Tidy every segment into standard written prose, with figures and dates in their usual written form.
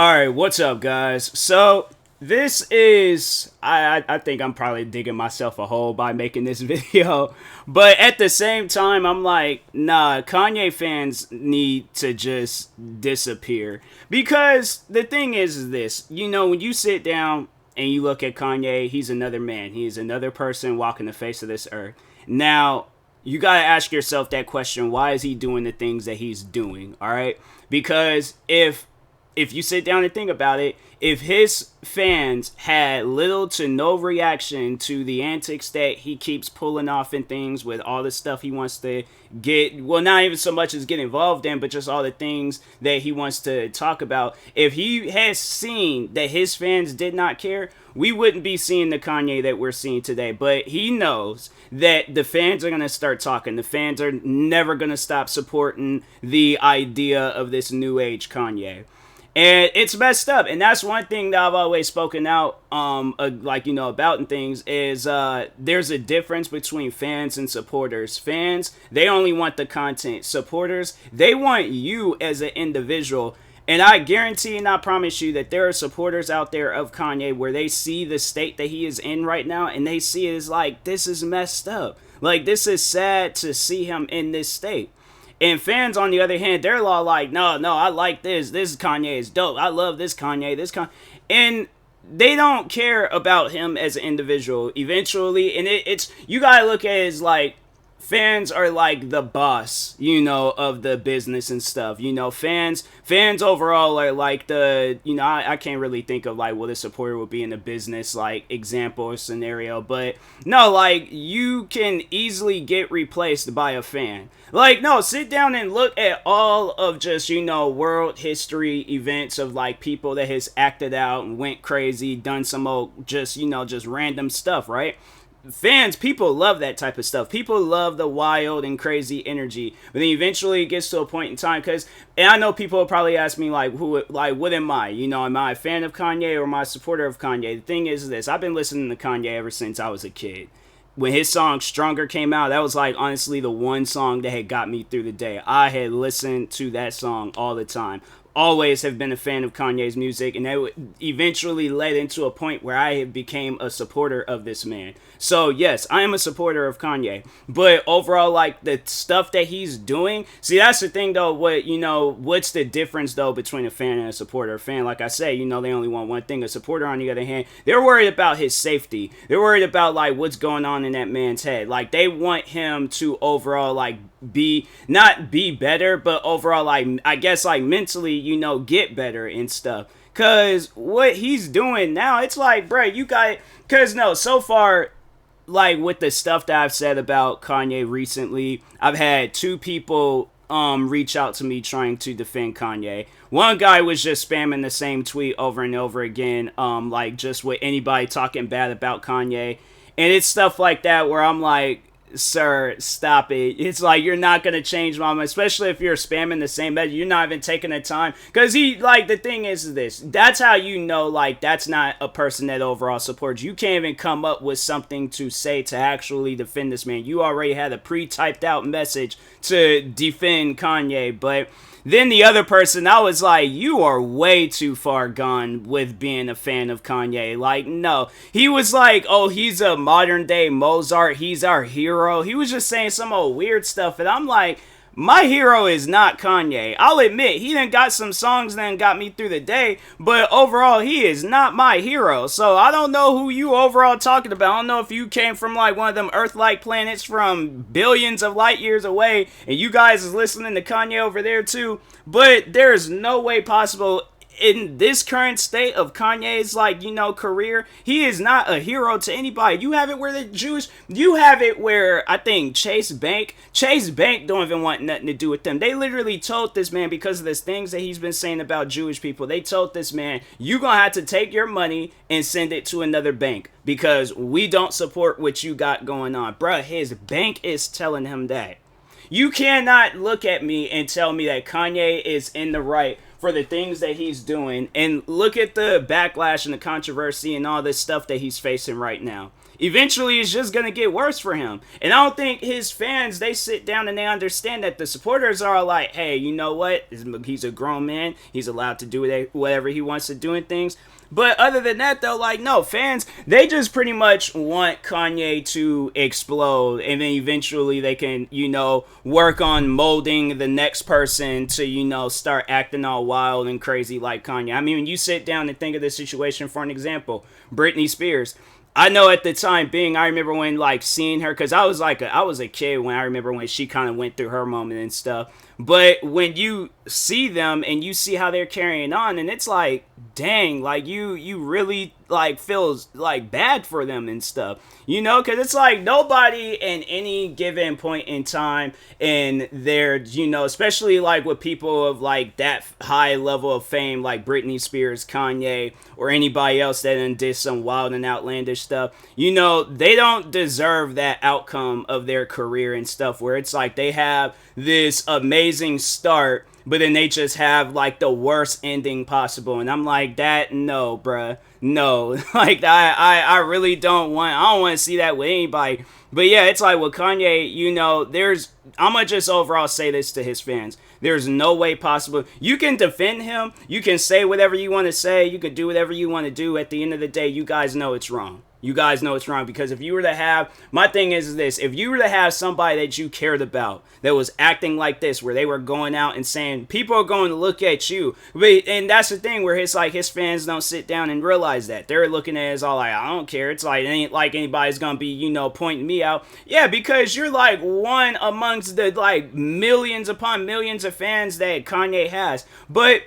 All right, what's up, guys? So this is I think I'm probably digging myself a hole by making this video, but at the same time, I'm like, nah, Kanye fans need to just disappear because the thing is this, when you sit down and you look at Kanye, he's another man. He is another person walking the face of this earth. Now, you got to ask yourself that question, why is he doing the things that he's doing? All right? Because if you sit down and think about it, if his fans had little to no reaction to the antics that he keeps pulling off and things with all the stuff he wants to get, well, not even so much as get involved in, but just all the things that he wants to talk about, if he has seen that his fans did not care, we wouldn't be seeing the Kanye that we're seeing today. But he knows that the fans are going to start talking. The fans are never going to stop supporting the idea of this new age Kanye. And it's messed up, and that's one thing that I've always spoken out, about and things, is there's a difference between fans and supporters. Fans, they only want the content. Supporters, they want you as an individual. And I guarantee and I promise you that there are supporters out there of Kanye where they see the state that he is in right now, and they see it as like, this is messed up. Like, this is sad to see him in this state. And fans, on the other hand, they're all like, no, I like this. This Kanye is dope. I love this Kanye. And they don't care about him as an individual eventually. And it's, you gotta look at it as like, fans are like the boss, of the business and stuff. Fans overall are like the, I can't really think of like what a supporter would be in a business like example or scenario, but no, like you can easily get replaced by a fan. Like, no, sit down and look at all of just, world history events of like people that has acted out and went crazy, done some old, just random stuff, right? Fans, people love that type of stuff. People love the wild and crazy energy. But then eventually it gets to a point in time, and I know people will probably ask me like, what am I? Am I a fan of Kanye or am I a supporter of Kanye? The thing is this, I've been listening to Kanye ever since I was a kid. When his song Stronger came out, that was like honestly the one song that had got me through the day. I had listened to that song all the time. Always have been a fan of Kanye's music, and that eventually led into a point where I became a supporter of this man. So yes, I am a supporter of Kanye, but overall, like the stuff that he's doing, see, that's the thing though. What's the difference though between a fan and a supporter? A fan, like I say, they only want one thing. A supporter, on the other hand, they're worried about his safety. They're worried about like what's going on in that man's head. Like they want him to overall like not be better, but overall like I guess like mentally, get better and stuff. Cause what he's doing now, it's like, bruh, you got, cause no, so far, like with the stuff that I've said about Kanye recently, I've had two people reach out to me trying to defend Kanye. One guy was just spamming the same tweet over and over again, like just with anybody talking bad about Kanye. And it's stuff like that where I'm like, sir, stop it. It's like, you're not going to change my mind, especially if you're spamming the same message. You're not even taking the time. Because the thing is this. That's how like, that's not a person that overall supports. You can't even come up with something to say to actually defend this man. You already had a pre-typed out message to defend Kanye, but then the other person, I was like, you are way too far gone with being a fan of Kanye. Like, no. He was like, oh, he's a modern day Mozart. He's our hero. He was just saying some old weird stuff. And I'm like, my hero is not Kanye. I'll admit, he done got some songs that got me through the day, but overall, he is not my hero. So I don't know who you overall talking about. I don't know if you came from like one of them Earth-like planets from billions of light years away, and you guys is listening to Kanye over there too, but there's no way possible in this current state of Kanye's career, he is not a hero to anybody. You have it where you have it where I think Chase Bank don't even want nothing to do with them. They literally told this man, because of the things that he's been saying about Jewish people, they told this man, you gonna have to take your money and send it to another bank because we don't support what you got going on. Bruh, his bank is telling him that. You cannot look at me and tell me that Kanye is in the right for the things that he's doing, and look at the backlash and the controversy and all this stuff that he's facing right now. eventually it's just gonna get worse for him. And I don't think his fans, they sit down and they understand that the supporters are like, hey, you know what? He's a grown man. He's allowed to do whatever he wants to do and things. But other than that, though, like, no, fans, they just pretty much want Kanye to explode, and then eventually they can, work on molding the next person to, start acting all wild and crazy like Kanye. I mean, when you sit down and think of this situation, for an example, Britney Spears. I know at the time being, I remember when, like, seeing her, because I was a kid when I remember when she kind of went through her moment and stuff. But when you see them and you see how they're carrying on, and it's like, dang, like, you really, like, feels, like, bad for them and stuff. Because it's like nobody in any given point in time in their, especially, like, with people of, like, that high level of fame, like Britney Spears, Kanye, or anybody else that did some wild and outlandish stuff, they don't deserve that outcome of their career and stuff, where it's like they have this amazing start, but then they just have, like, the worst ending possible. And I'm like, that, no, bruh. No. Like, I really don't want to see that with anybody. But yeah, it's like with Kanye, I'm going to just overall say this to his fans. There's no way possible. You can defend him. You can say whatever you want to say. You could do whatever you want to do. At the end of the day, you guys know it's wrong. You guys know it's wrong, because if you were to have, my thing is this, if you were to have somebody that you cared about that was acting like this, where they were going out and saying, people are going to look at you, and that's the thing where it's like his fans don't sit down and realize that. They're looking at it as all like, I don't care. It's like, it ain't like anybody's going to be, pointing me out. Yeah, because you're like one amongst the like millions upon millions of fans that Kanye has. But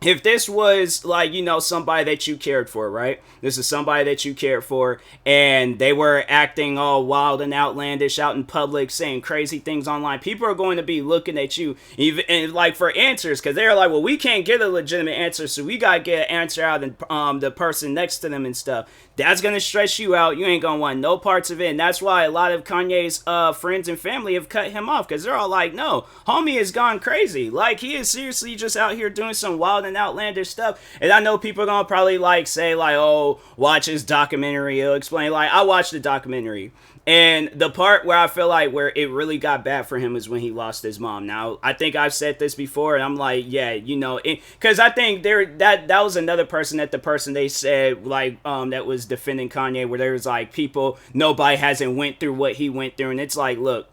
if this was like, somebody that you cared for, right? This is somebody that you cared for, and they were acting all wild and outlandish out in public, saying crazy things online. People are going to be looking at you, even and like for answers, because they're like, well, we can't get a legitimate answer, so we gotta get an answer out of the person next to them and stuff. That's gonna stress you out. You ain't gonna want no parts of it, and that's why a lot of Kanye's friends and family have cut him off, because they're all like, no, homie has gone crazy. Like, he is seriously just out here doing some wild and outlandish stuff. And I know people are gonna probably like say like, oh, watch his documentary, it'll explain. Like, I watched the documentary, and the part where I feel like where it really got bad for him is when he lost his mom. Now, I think I've said this before, and I'm like, yeah, because I think that was another person, that the person they said like that was defending Kanye, where there was like people, nobody hasn't went through what he went through, and it's like, look,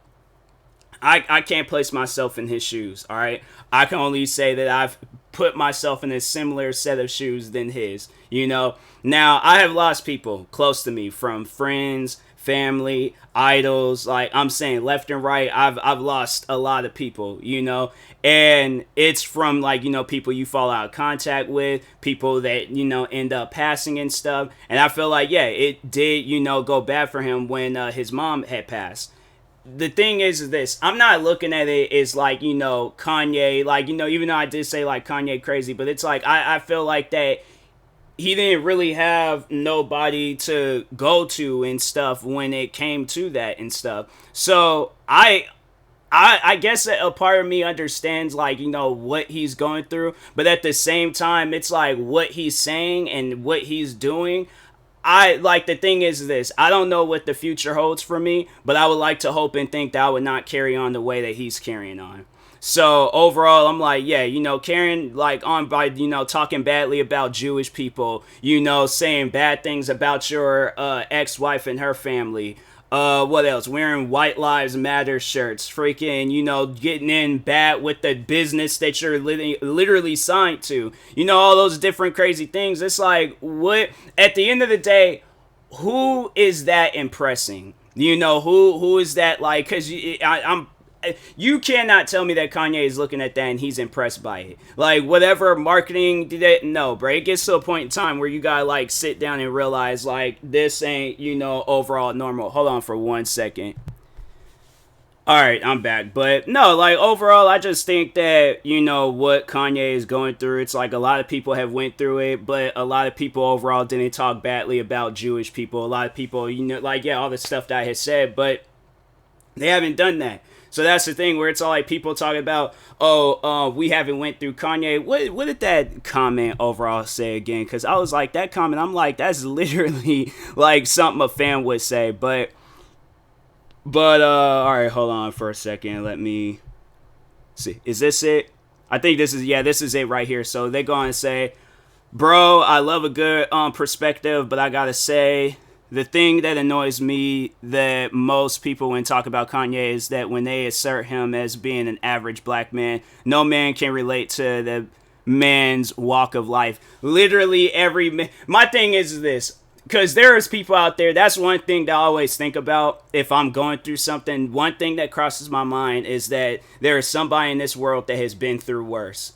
I can't place myself in his shoes, all right? I can only say that I've put myself in a similar set of shoes than his, Now, I have lost people close to me, from friends, family, idols, like I'm saying left and right. I've lost a lot of people, and it's from like, people you fall out of contact with, people that, end up passing and stuff. And I feel like, yeah, it did, go bad for him when his mom had passed. The thing is this, I'm not looking at it as like, Kanye, like, even though I did say like Kanye crazy, but it's like, I feel like that he didn't really have nobody to go to and stuff when it came to that and stuff. So I guess that a part of me understands like, what he's going through, but at the same time, it's like what he's saying and what he's doing. The thing is this, I don't know what the future holds for me, but I would like to hope and think that I would not carry on the way that he's carrying on. So overall, I'm like, yeah, carrying like on by, talking badly about Jewish people, saying bad things about your ex-wife and her family. What else? Wearing White Lives Matter shirts, freaking, getting in bad with the business that you're literally signed to, all those different crazy things. It's like, what, at the end of the day, who is that impressing? Who is that, like, because you cannot tell me that Kanye is looking at that and he's impressed by it. Like, whatever marketing did it, no, bro. It gets to a point in time where you gotta, like, sit down and realize, like, this ain't, overall normal. Hold on for 1 second. Alright, I'm back. But, no, like, overall, I just think that, what Kanye is going through, it's like a lot of people have went through it, but a lot of people overall didn't talk badly about Jewish people. A lot of people, all the stuff that I had said, but They haven't done that. So that's the thing where it's all like people talking about, oh, we haven't went through Kanye. What did that comment overall say again? Because I was like, that comment, I'm like, that's literally like something a fan would say. But all right, hold on for a second. Let me see. Is this it? I think this is, yeah, this is it right here. So they go on and say, bro, I love a good perspective, but I gotta say, the thing that annoys me that most people when talk about Kanye is that when they assert him as being an average black man, no man can relate to the man's walk of life. Literally every man. My thing is this. Because there is people out there, that's one thing that I always think about if I'm going through something. One thing that crosses my mind is that there is somebody in this world that has been through worse.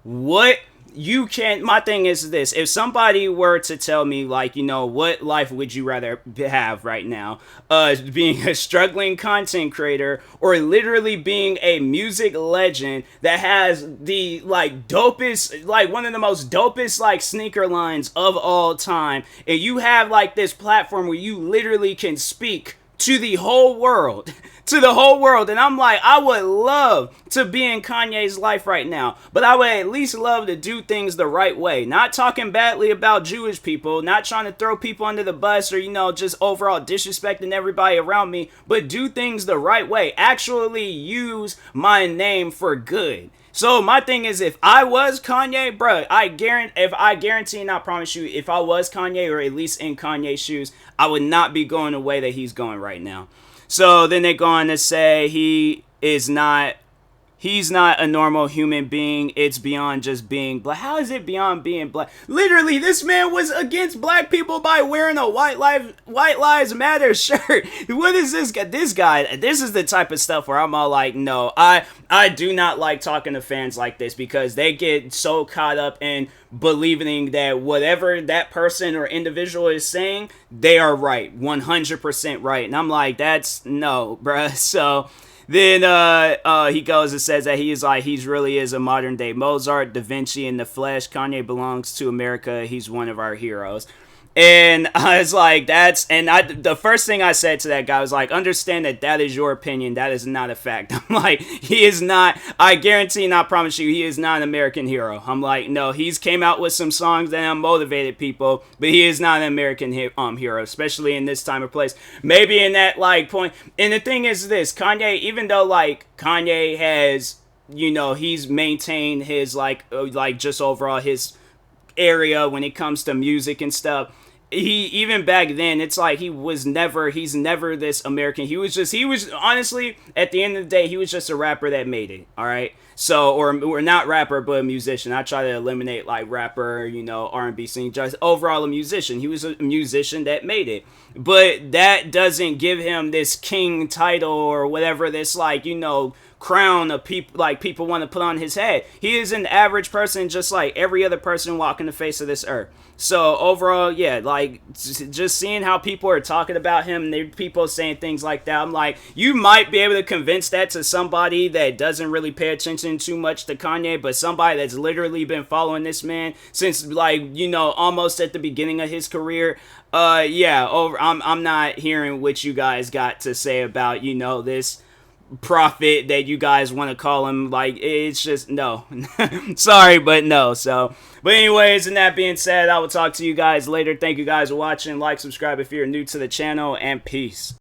What you can't, my thing is this: if somebody were to tell me, like, you know, what life would you rather have right now, being a struggling content creator or literally being a music legend that has the like dopest, like one of the most dopest like sneaker lines of all time, and you have like this platform where you literally can speak to the whole world, to the whole world. And I'm like, I would love to be in Kanye's life right now, but I would at least love to do things the right way. Not talking badly about Jewish people, not trying to throw people under the bus or, you know, just overall disrespecting everybody around me, but do things the right way. Actually use my name for good. So my thing is, if I was Kanye, bro, I guarantee and I promise you, if I was Kanye or at least in Kanye's shoes, I would not be going the way that he's going right now. So then they go on to say he's not a normal human being. It's beyond just being black. How is it beyond being black? Literally, this man was against black people by wearing a White Lives Matter shirt. What is this guy? This is the type of stuff where I'm all like, no, I do not like talking to fans like this because they get so caught up in believing that whatever that person or individual is saying, they are right, 100% right. And I'm like, that's no, bruh. So then he goes and says that he's really is a modern day Mozart, Da Vinci in the flesh. Kanye belongs to America. He's one of our heroes. And I was like, the first thing I said to that guy was like, understand that is your opinion. That is not a fact. I'm like, he is not, I guarantee and I promise you, he is not an American hero. I'm like, no, he's came out with some songs that have motivated people, but he is not an American hero, especially in this time or place. Maybe in that like point. And the thing is this, Kanye, even though like Kanye has, you know, he's maintained his like just overall his area when it comes to music and stuff. He even back then, it's like he's never this American. He was honestly, at the end of the day, he was just a rapper that made it. All right. So, or not rapper, but a musician. I try to eliminate like rapper, you know, R&B scene, just overall a musician. He was a musician that made it. But that doesn't give him this king title or whatever this like, you know, crown of people want to put on his head. He is an average person just like every other person walking the face of this earth. So overall, yeah, like just seeing how people are talking about him and there are people saying things like that, I'm like, you might be able to convince that to somebody that doesn't really pay attention too much to Kanye, but somebody that's literally been following this man since like, you know, almost at the beginning of his career. I'm not hearing what you guys got to say about, you know, this prophet that you guys want to call him. Like, it's just no. Sorry, but no. So, but anyways, and that being said, I will talk to you guys later. Thank you guys for watching. Like, subscribe if you're new to the channel, and peace.